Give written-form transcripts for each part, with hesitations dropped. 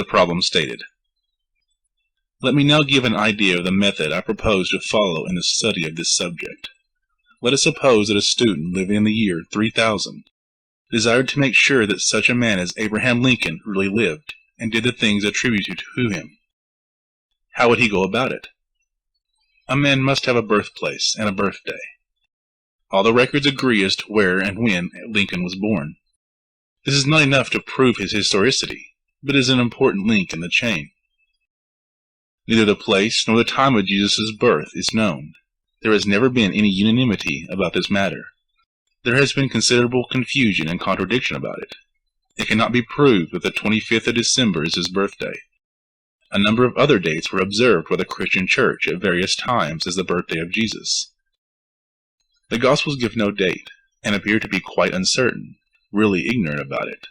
The problem stated. Let me now give an idea of the method I propose to follow in the study of this subject. Let us suppose that a student living in the year 3000 desired to make sure that such a man as Abraham Lincoln really lived and did the things attributed to him. How would he go about it? A man must have a birthplace and a birthday. All the records agree as to where and when Lincoln was born. This is not enough to prove his historicity, but is an important link in the chain. Neither the place nor the time of Jesus' birth is known. There has never been any unanimity about this matter. There has been considerable confusion and contradiction about it. It cannot be proved that the 25th of December is his birthday. A number of other dates were observed by the Christian Church at various times as the birthday of Jesus. The Gospels give no date, and appear to be quite uncertain, really ignorant about it.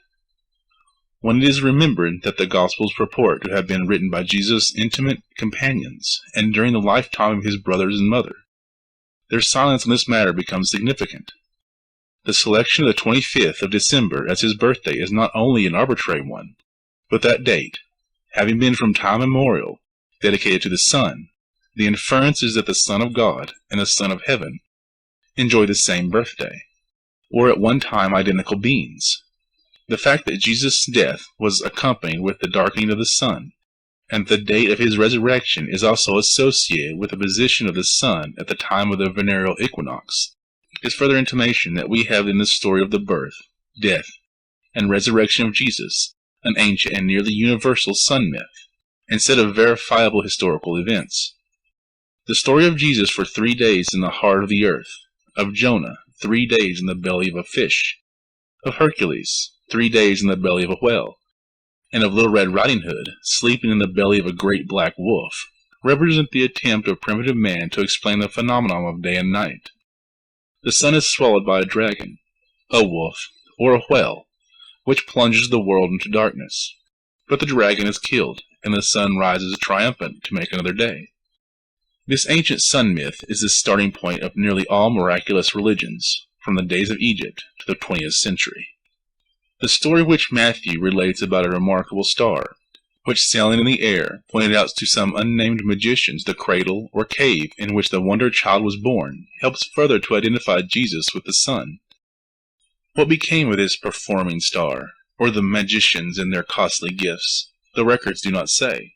When it is remembered that the Gospels purport to have been written by Jesus' intimate companions, and during the lifetime of his brothers and mother, their silence on this matter becomes significant. The selection of the 25th of December as his birthday is not only an arbitrary one, but that date, having been from time immemorial dedicated to the sun, the inference is that the Son of God and the Son of Heaven enjoy the same birthday, or at one time identical beings. The fact that Jesus' death was accompanied with the darkening of the sun, and the date of his resurrection is also associated with the position of the sun at the time of the venereal equinox, is further intimation that we have in the story of the birth, death, and resurrection of Jesus an ancient and nearly universal sun myth, instead of verifiable historical events. The story of Jesus for 3 days in the heart of the earth, of Jonah 3 days in the belly of a fish, of Hercules 3 days in the belly of a whale, and of Little Red Riding Hood sleeping in the belly of a great black wolf, represent the attempt of primitive man to explain the phenomenon of day and night. The sun is swallowed by a dragon, a wolf, or a whale, which plunges the world into darkness. But the dragon is killed, and the sun rises triumphant to make another day. This ancient sun myth is the starting point of nearly all miraculous religions, from the days of Egypt to the 20th century. The story which Matthew relates about a remarkable star, which sailing in the air pointed out to some unnamed magicians the cradle or cave in which the wonder child was born, helps further to identify Jesus with the sun. What became of this performing star, or the magicians and their costly gifts? The records do not say.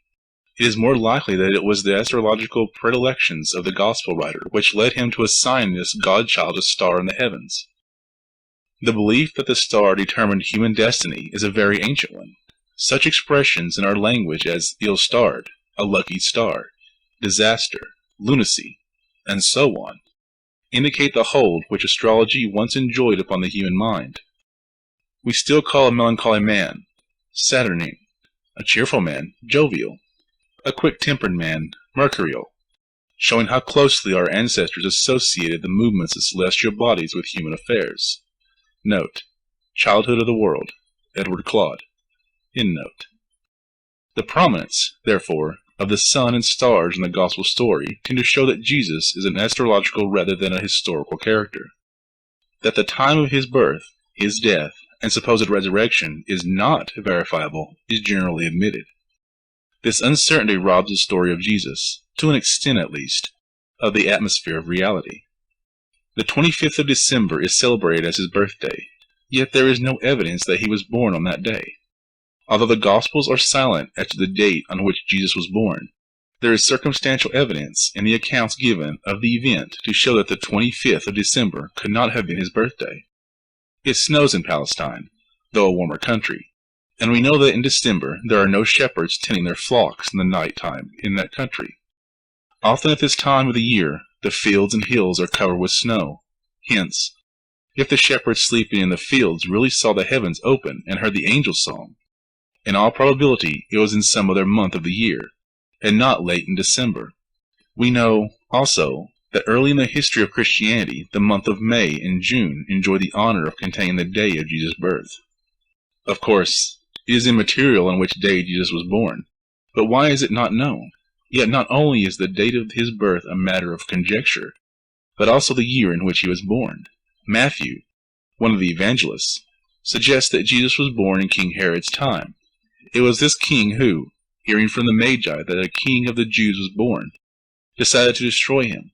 It is more likely that it was the astrological predilections of the gospel writer which led him to assign this godchild a star in the heavens. The belief that the star determined human destiny is a very ancient one. Such expressions in our language as ill-starred, a lucky star, disaster, lunacy, and so on, indicate the hold which astrology once enjoyed upon the human mind. We still call a melancholy man Saturnine, a cheerful man jovial, a quick-tempered man mercurial, showing how closely our ancestors associated the movements of celestial bodies with human affairs. Note: Childhood of the World, Edward Claude. Endnote. The prominence, therefore, of the sun and stars in the gospel story tend to show that Jesus is an astrological rather than a historical character. That the time of his birth, his death, and supposed resurrection is not verifiable is generally admitted. This uncertainty robs the story of Jesus, to an extent at least, of the atmosphere of reality. The 25th of December is celebrated as his birthday, yet there is no evidence that he was born on that day. Although the Gospels are silent as to the date on which Jesus was born, there is circumstantial evidence in the accounts given of the event to show that the 25th of December could not have been his birthday. It snows in Palestine, though a warmer country, and we know that in December there are no shepherds tending their flocks in the night time in that country. Often at this time of the year, the fields and hills are covered with snow. Hence, if the shepherds sleeping in the fields really saw the heavens open and heard the angels' song, in all probability it was in some other month of the year, and not late in December. We know, also, that early in the history of Christianity, the month of May and June enjoy the honor of containing the day of Jesus' birth. Of course, it is immaterial on which day Jesus was born, but why is it not known? Yet not only is the date of his birth a matter of conjecture, but also the year in which he was born. Matthew, one of the evangelists, suggests that Jesus was born in King Herod's time. It was this king who, hearing from the Magi that a king of the Jews was born, decided to destroy him.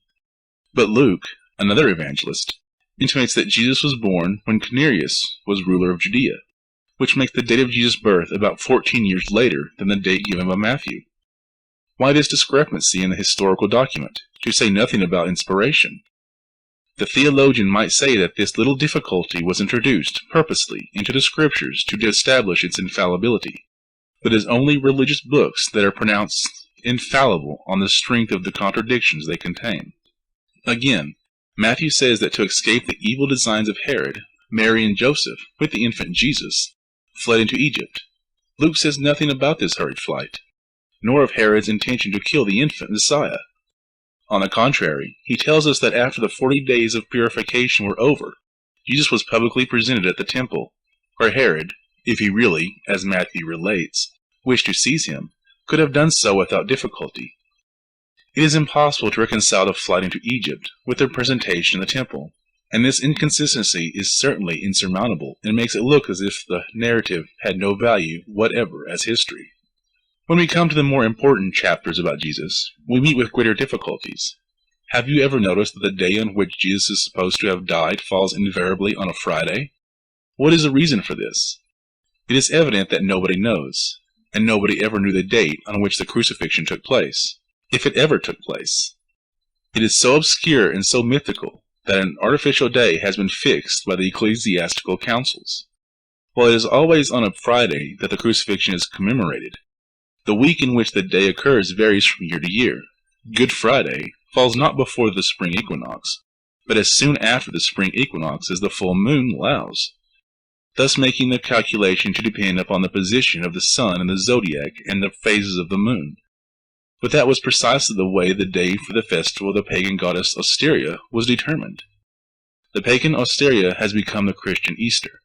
But Luke, another evangelist, intimates that Jesus was born when Quirinius was ruler of Judea, which makes the date of Jesus' birth about 14 years later than the date given by Matthew. Why this discrepancy in the historical document, to say nothing about inspiration? The theologian might say that this little difficulty was introduced purposely into the Scriptures to establish its infallibility, but it is only religious books that are pronounced infallible on the strength of the contradictions they contain. Again, Matthew says that to escape the evil designs of Herod, Mary and Joseph, with the infant Jesus, fled into Egypt. Luke says nothing about this hurried flight, nor of Herod's intention to kill the infant Messiah. On the contrary, he tells us that after the 40 days of purification were over, Jesus was publicly presented at the temple, where Herod, if he really, as Matthew relates, wished to seize him, could have done so without difficulty. It is impossible to reconcile the flight into Egypt with their presentation in the temple, and this inconsistency is certainly insurmountable and makes it look as if the narrative had no value whatever as history. When we come to the more important chapters about Jesus, we meet with greater difficulties. Have you ever noticed that the day on which Jesus is supposed to have died falls invariably on a Friday? What is the reason for this? It is evident that nobody knows, and nobody ever knew the date on which the crucifixion took place, if it ever took place. It is so obscure and so mythical that an artificial day has been fixed by the ecclesiastical councils. While it is always on a Friday that the crucifixion is commemorated, the week in which the day occurs varies from year to year. Good Friday falls not before the spring equinox, but as soon after the spring equinox as the full moon allows, thus making the calculation to depend upon the position of the sun in the zodiac and the phases of the moon. But that was precisely the way the day for the festival of the pagan goddess Osteria was determined. The pagan Osteria has become the Christian Easter.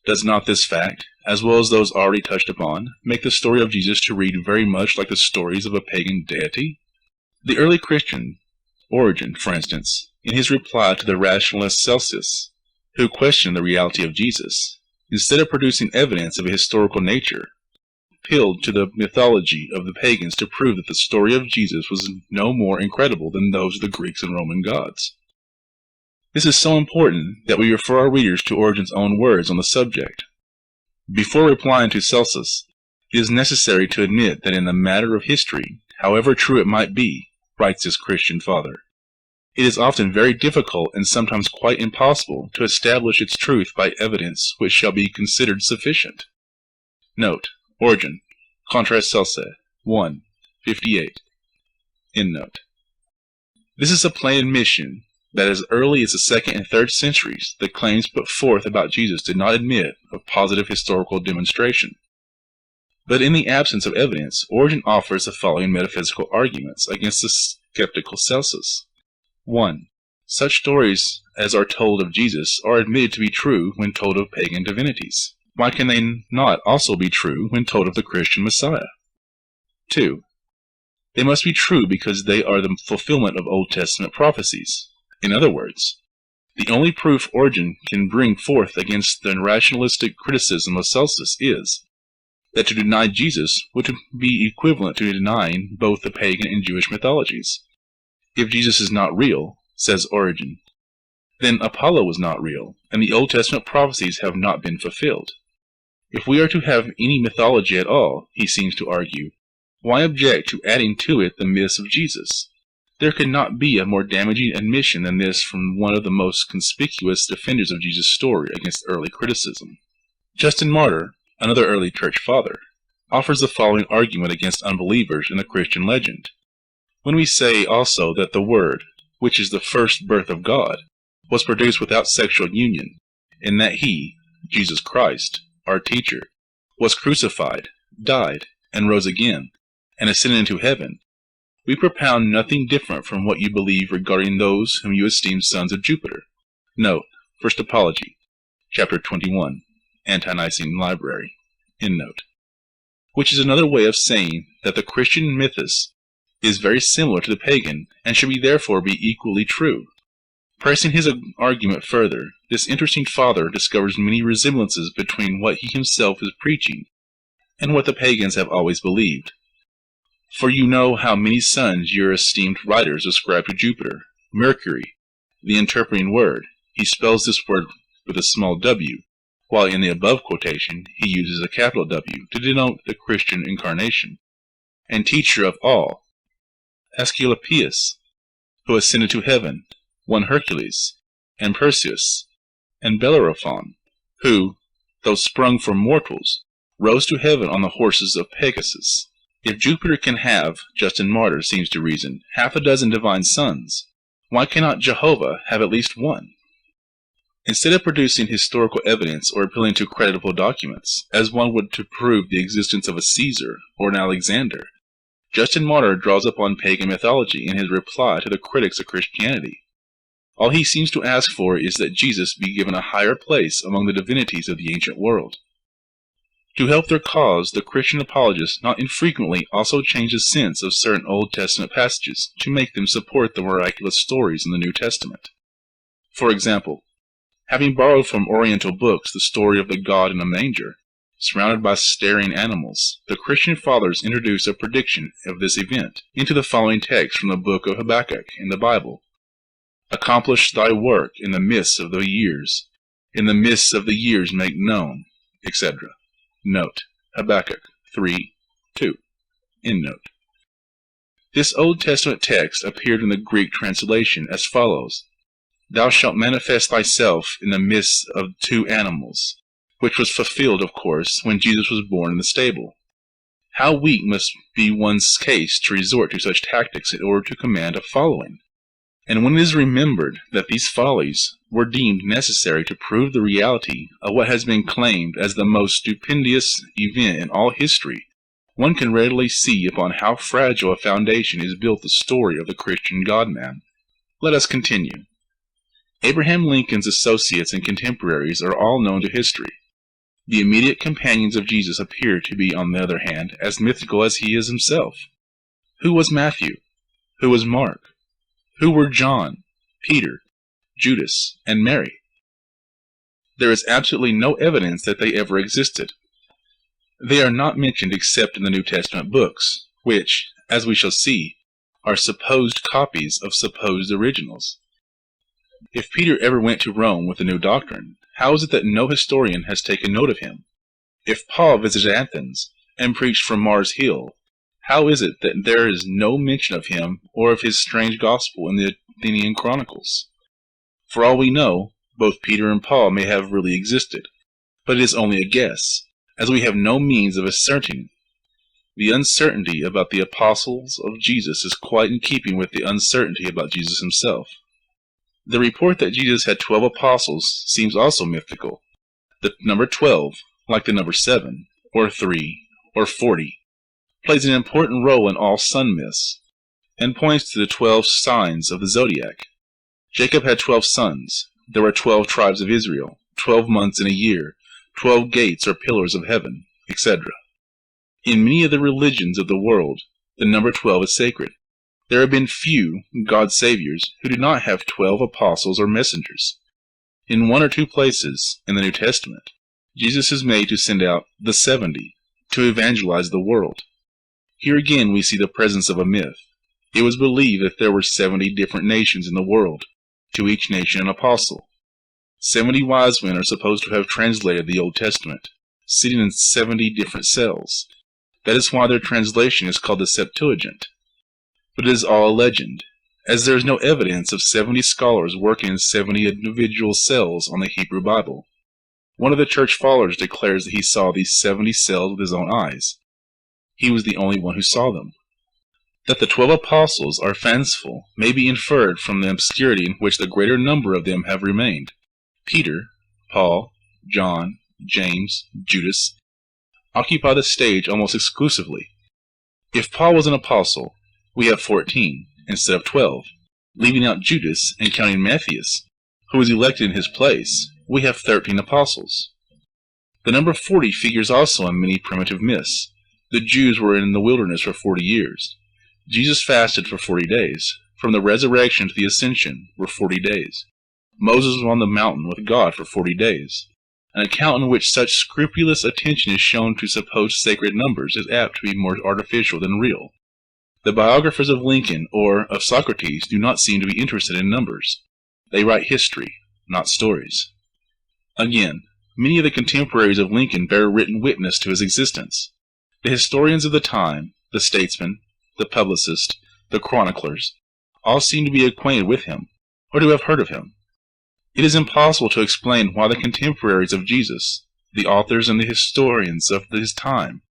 Does not this fact, as well as those already touched upon, make the story of Jesus to read very much like the stories of a pagan deity? The early Christian, Origen, for instance, in his reply to the rationalist Celsus, who questioned the reality of Jesus, instead of producing evidence of a historical nature, appealed to the mythology of the pagans to prove that the story of Jesus was no more incredible than those of the Greeks and Roman gods. This is so important that we refer our readers to Origen's own words on the subject. Before replying to Celsus, it is necessary to admit that in the matter of history, however true it might be, writes this Christian father, it is often very difficult and sometimes quite impossible to establish its truth by evidence which shall be considered sufficient. Note: Origen, Contrast Celsae, 1, 58. Endnote. This is a plain admission that as early as the 2nd and 3rd centuries, the claims put forth about Jesus did not admit of positive historical demonstration. But in the absence of evidence, Origen offers the following metaphysical arguments against the skeptical Celsus. 1. Such stories as are told of Jesus are admitted to be true when told of pagan divinities. Why can they not also be true when told of the Christian Messiah? 2. They must be true because they are the fulfillment of Old Testament prophecies. In other words, the only proof Origen can bring forth against the rationalistic criticism of Celsus is that to deny Jesus would be equivalent to denying both the pagan and Jewish mythologies. If Jesus is not real, says Origen, then Apollo was not real, and the Old Testament prophecies have not been fulfilled. If we are to have any mythology at all, he seems to argue, why object to adding to it the myths of Jesus? There could not be a more damaging admission than this from one of the most conspicuous defenders of Jesus' story against early criticism. Justin Martyr, another early church father, offers the following argument against unbelievers in the Christian legend. When we say also that the Word, which is the first birth of God, was produced without sexual union, and that He, Jesus Christ, our teacher, was crucified, died, and rose again, and ascended into heaven, we propound nothing different from what you believe regarding those whom you esteem sons of Jupiter. Note: First Apology, Chapter 21, Ante-Nicene Library. Endnote. Which is another way of saying that the Christian mythos is very similar to the pagan, and should therefore be equally true. Pressing his argument further, this interesting father discovers many resemblances between what he himself is preaching and what the pagans have always believed. For you know how many sons your esteemed writers ascribe to Jupiter, Mercury, the interpreting word. He spells this word with a small w, while in the above quotation he uses a capital W to denote the Christian incarnation, and teacher of all, Asclepius, who ascended to heaven, one Hercules, and Perseus, and Bellerophon, who, though sprung from mortals, rose to heaven on the horses of Pegasus. If Jupiter can have, Justin Martyr seems to reason, half a dozen divine sons, why cannot Jehovah have at least one? Instead of producing historical evidence or appealing to creditable documents, as one would to prove the existence of a Caesar or an Alexander, Justin Martyr draws upon pagan mythology in his reply to the critics of Christianity. All he seems to ask for is that Jesus be given a higher place among the divinities of the ancient world. To help their cause, the Christian apologists not infrequently also change the sense of certain Old Testament passages to make them support the miraculous stories in the New Testament. For example, having borrowed from Oriental books the story of the God in a manger, surrounded by staring animals, the Christian fathers introduce a prediction of this event into the following text from the book of Habakkuk in the Bible. Accomplish thy work in the midst of the years, in the midst of the years make known, etc. Note, Habakkuk 3:2. Endnote. This Old Testament text appeared in the Greek translation as follows: Thou shalt manifest thyself in the midst of two animals, which was fulfilled, of course, when Jesus was born in the stable. How weak must be one's case to resort to such tactics in order to command a following! And when it is remembered that these follies were deemed necessary to prove the reality of what has been claimed as the most stupendous event in all history, one can readily see upon how fragile a foundation is built the story of the Christian God-man. Let us continue. Abraham Lincoln's associates and contemporaries are all known to history. The immediate companions of Jesus appear to be, on the other hand, as mythical as he is himself. Who was Matthew? Who was Mark? Who were John, Peter, Judas, and Mary? There is absolutely no evidence that they ever existed. They are not mentioned except in the New Testament books, which, as we shall see, are supposed copies of supposed originals. If Peter ever went to Rome with a new doctrine, how is it that no historian has taken note of him? If Paul visited Athens and preached from Mars Hill, how is it that there is no mention of him or of his strange gospel in the Athenian chronicles? For all we know, both Peter and Paul may have really existed, but it is only a guess, as we have no means of ascertaining. The uncertainty about the apostles of Jesus is quite in keeping with the uncertainty about Jesus himself. The report that Jesus had 12 apostles seems also mythical. The number 12, like the number 7, or 3, or 40, plays an important role in all sun myths, and points to the 12 signs of the zodiac. Jacob had 12 sons. There were 12 tribes of Israel, 12 months in a year, 12 gates or pillars of heaven, etc. In many of the religions of the world, the number 12 is sacred. There have been few God's saviors who did not have 12 apostles or messengers. In one or two places in the New Testament, Jesus is made to send out the 70 to evangelize the world. Here again we see the presence of a myth. It was believed that there were 70 different nations in the world, to each nation an apostle. 70 wise men are supposed to have translated the Old Testament, sitting in 70 different cells. That is why their translation is called the Septuagint. But it is all a legend, as there is no evidence of 70 scholars working in 70 individual cells on the Hebrew Bible. One of the church fathers declares that he saw these 70 cells with his own eyes. He was the only one who saw them. That the 12 apostles are fanciful may be inferred from the obscurity in which the greater number of them have remained. Peter, Paul, John, James, Judas occupy the stage almost exclusively. If Paul was an apostle, we have 14 instead of 12. Leaving out Judas and counting Matthias, who was elected in his place, we have 13 apostles. The number 40 figures also in many primitive myths. The Jews were in the wilderness for 40 years. Jesus fasted for 40 days. From the resurrection to the ascension were 40 days. Moses was on the mountain with God for 40 days. An account in which such scrupulous attention is shown to supposed sacred numbers is apt to be more artificial than real. The biographers of Lincoln or of Socrates do not seem to be interested in numbers. They write history, not stories. Again, many of the contemporaries of Lincoln bear written witness to his existence. The historians of the time, the statesmen, the publicists, the chroniclers, all seem to be acquainted with him, or to have heard of him. It is impossible to explain why the contemporaries of Jesus, the authors and the historians of his time,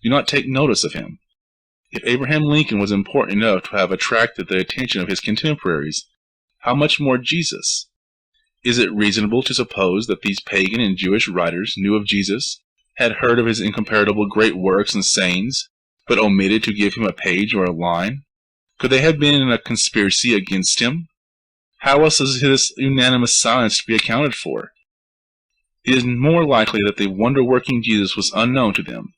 do not take notice of him. If Abraham Lincoln was important enough to have attracted the attention of his contemporaries, how much more Jesus? Is it reasonable to suppose that these pagan and Jewish writers knew of Jesus, had heard of his incomparable great works and sayings, but omitted to give him a page or a line? Could they have been in a conspiracy against him? How else is this unanimous silence to be accounted for? It is more likely that the wonder-working Jesus was unknown to them,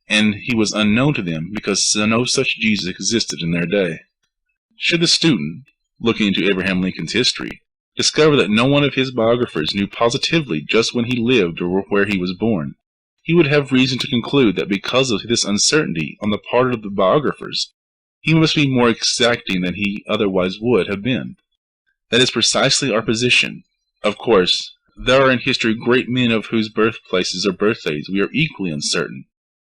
and he was unknown to them because no such Jesus existed in their day. Should the student, looking into Abraham Lincoln's history, discover that no one of his biographers knew positively just when he lived or where he was born, he would have reason to conclude that because of this uncertainty on the part of the biographers, he must be more exacting than he otherwise would have been. That is precisely our position. Of course, there are in history great men of whose birthplaces or birthdays we are equally uncertain,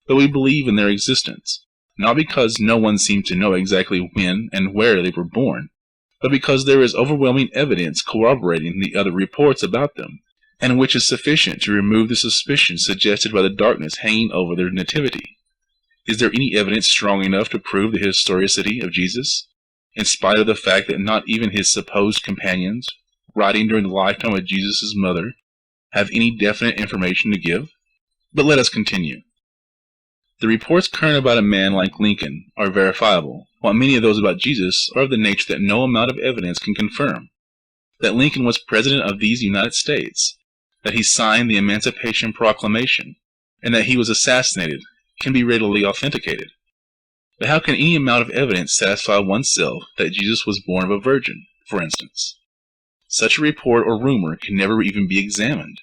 but we believe in their existence, not because no one seemed to know exactly when and where they were born, but because there is overwhelming evidence corroborating the other reports about them, and which is sufficient to remove the suspicion suggested by the darkness hanging over their nativity. Is there any evidence strong enough to prove the historicity of Jesus, in spite of the fact that not even his supposed companions, writing during the lifetime of Jesus' mother, have any definite information to give? But let us continue. The reports current about a man like Lincoln are verifiable, while many of those about Jesus are of the nature that no amount of evidence can confirm. That Lincoln was President of these United States, that he signed the Emancipation Proclamation, and that he was assassinated can be readily authenticated. But how can any amount of evidence satisfy oneself that Jesus was born of a virgin, for instance? Such a report or rumor can never even be examined.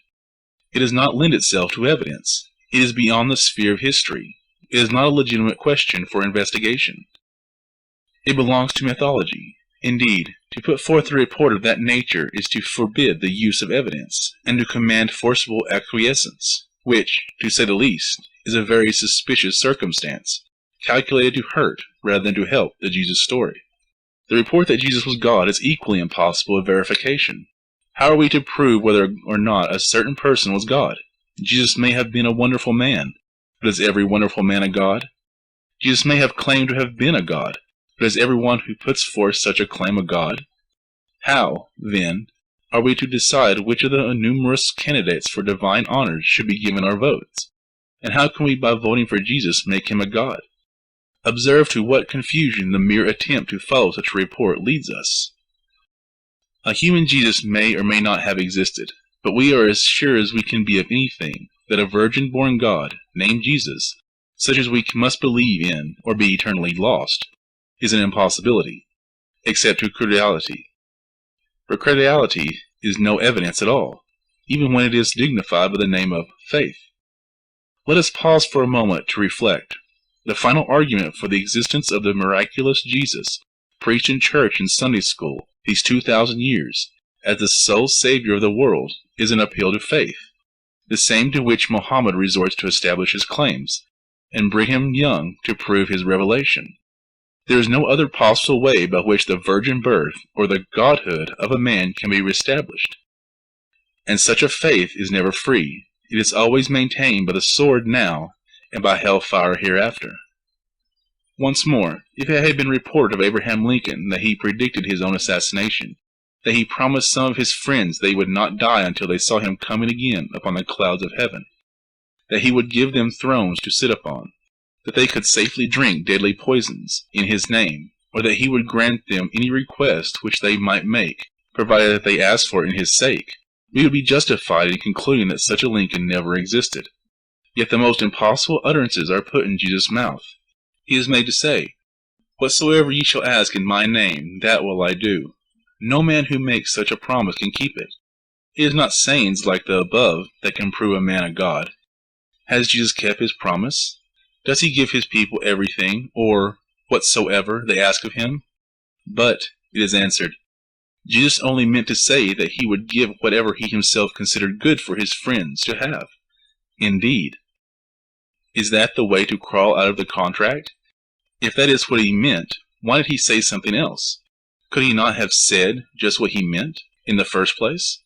It does not lend itself to evidence. It is beyond the sphere of history. It is not a legitimate question for investigation. It belongs to mythology. Indeed, to put forth a report of that nature is to forbid the use of evidence, and to command forcible acquiescence, which, to say the least, is a very suspicious circumstance, calculated to hurt rather than to help the Jesus story. The report that Jesus was God is equally impossible of verification. How are we to prove whether or not a certain person was God? Jesus may have been a wonderful man, but is every wonderful man a god? Jesus may have claimed to have been a god, but is everyone who puts forth such a claim a god? How, then, are we to decide which of the numerous candidates for divine honors should be given our votes? And how can we, by voting for Jesus, make him a god? Observe to what confusion the mere attempt to follow such a report leads us. A human Jesus may or may not have existed, but we are as sure as we can be of anything that a virgin-born God, named Jesus, such as we must believe in or be eternally lost, is an impossibility, except to credulity. For credulity is no evidence at all, even when it is dignified by the name of faith. Let us pause for a moment to reflect. The final argument for the existence of the miraculous Jesus, preached in church and Sunday school these 2,000 years, as the sole Savior of the world, is an appeal to faith, the same to which Mohammed resorts to establish his claims, and Brigham Young to prove his revelation. There is no other possible way by which the virgin birth or the godhood of a man can be reestablished. And such a faith is never free. It is always maintained by the sword now, and by hellfire hereafter. Once more, if it had been reported of Abraham Lincoln that he predicted his own assassination, that he promised some of his friends they would not die until they saw him coming again upon the clouds of heaven, that he would give them thrones to sit upon, that they could safely drink deadly poisons in his name, or that he would grant them any request which they might make, provided that they asked for it in his sake, we would be justified in concluding that such a Lincoln never existed. Yet the most impossible utterances are put in Jesus' mouth. He is made to say, "Whatsoever ye shall ask in my name, that will I do." No man who makes such a promise can keep it. It is not sayings like the above that can prove a man a god. Has Jesus kept his promise? Does he give his people everything, or whatsoever they ask of him? But, it is answered, Jesus only meant to say that he would give whatever he himself considered good for his friends to have. Indeed. Is that the way to crawl out of the contract? If that is what he meant, why did he say something else? Could he not have said just what he meant in the first place?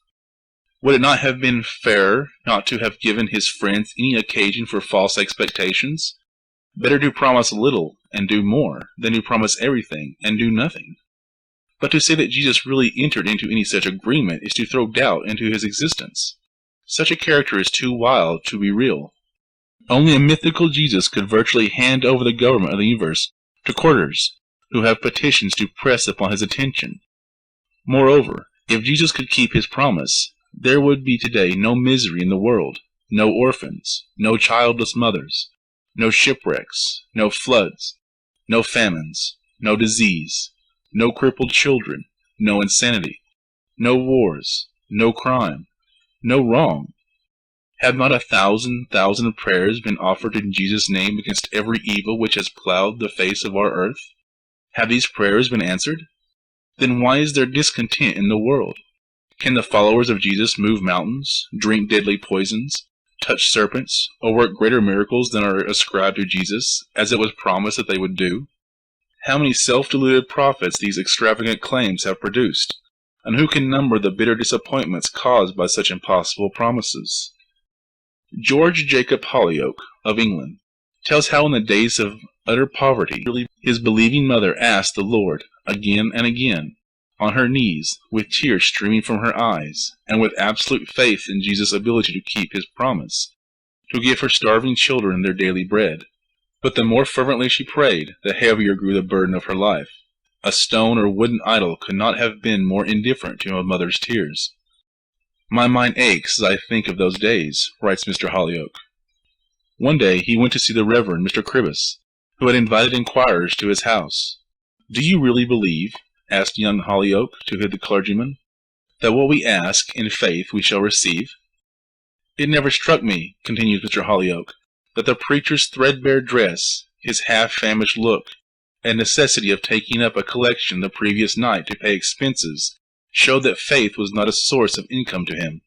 Would it not have been fairer not to have given his friends any occasion for false expectations? Better to promise little and do more than to promise everything and do nothing. But to say that Jesus really entered into any such agreement is to throw doubt into his existence. Such a character is too wild to be real. Only a mythical Jesus could virtually hand over the government of the universe to courtiers who have petitions to press upon his attention. Moreover, if Jesus could keep his promise, there would be today no misery in the world, no orphans, no childless mothers, no shipwrecks, no floods, no famines, no disease, no crippled children, no insanity, no wars, no crime, no wrong. Have not 1,000 prayers been offered in Jesus' name against every evil which has plowed the face of our earth? Have these prayers been answered? Then why is there discontent in the world? Can the followers of Jesus move mountains, drink deadly poisons, touch serpents, or work greater miracles than are ascribed to Jesus, as it was promised that they would do? How many self-deluded prophets these extravagant claims have produced, and who can number the bitter disappointments caused by such impossible promises? George Jacob Holyoake, of England, tells how in the days of utter poverty his believing mother asked the Lord, again and again, on her knees, with tears streaming from her eyes, and with absolute faith in Jesus' ability to keep his promise, to give her starving children their daily bread. But the more fervently she prayed, the heavier grew the burden of her life. A stone or wooden idol could not have been more indifferent to a mother's tears. My mind aches as I think of those days, writes Mr. Holyoake. One day he went to see the Reverend Mr. Cribbus, who had invited inquirers to his house. "Do you really believe," asked young Holyoake to the clergyman, "that what we ask in faith we shall receive?" "It never struck me," continues Mr. Holyoake, "that the preacher's threadbare dress, his half-famished look, and necessity of taking up a collection the previous night to pay expenses showed that faith was not a source of income to him.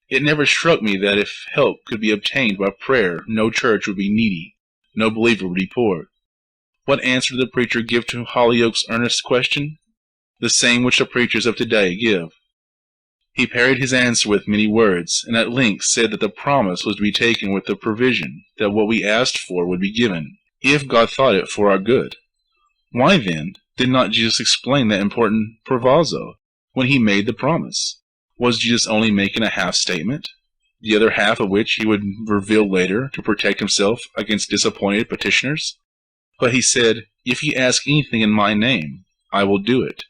It never struck me that if help could be obtained by prayer, no church would be needy, no believer would be poor." What answer did the preacher give to Holyoake's earnest question? The same which the preachers of today give. He parried his answer with many words, and at length said that the promise was to be taken with the provision that what we asked for would be given, if God thought it for our good. Why, then, did not Jesus explain that important proviso when he made the promise? Was Jesus only making a half-statement, the other half of which he would reveal later to protect himself against disappointed petitioners? But he said, "If ye ask anything in my name, I will do it."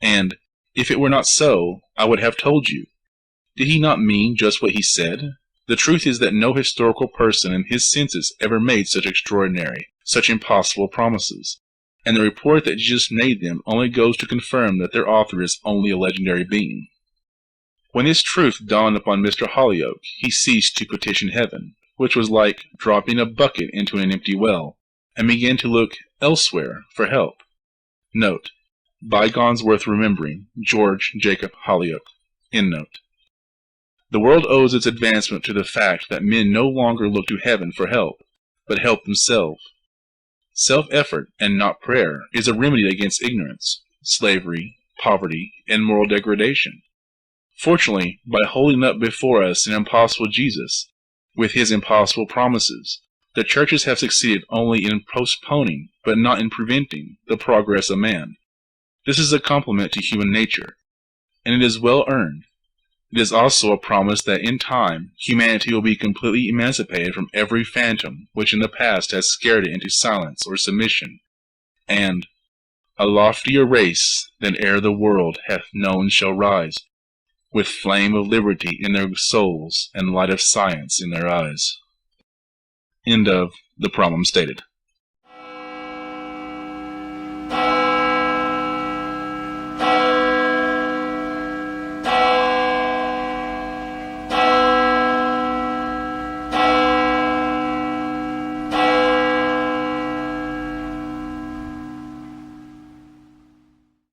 And, if it were not so, I would have told you. Did he not mean just what he said? The truth is that no historical person in his senses ever made such extraordinary, such impossible promises, and the report that Jesus made them only goes to confirm that their author is only a legendary being. When this truth dawned upon Mr. Holyoake, he ceased to petition heaven, which was like dropping a bucket into an empty well, and began to look elsewhere for help. Note: bygones worth remembering. George Jacob Holyoake. Endnote. The world owes its advancement to the fact that men no longer look to heaven for help, but help themselves. Self-effort, and not prayer, is a remedy against ignorance, slavery, poverty, and moral degradation. Fortunately, by holding up before us an impossible Jesus, with his impossible promises, the churches have succeeded only in postponing, but not in preventing, the progress of man. This is a compliment to human nature, and it is well earned. It is also a promise that in time humanity will be completely emancipated from every phantom which in the past has scared it into silence or submission, and a loftier race than e'er the world hath known shall rise, with flame of liberty in their souls and light of science in their eyes. End of The Problem Stated.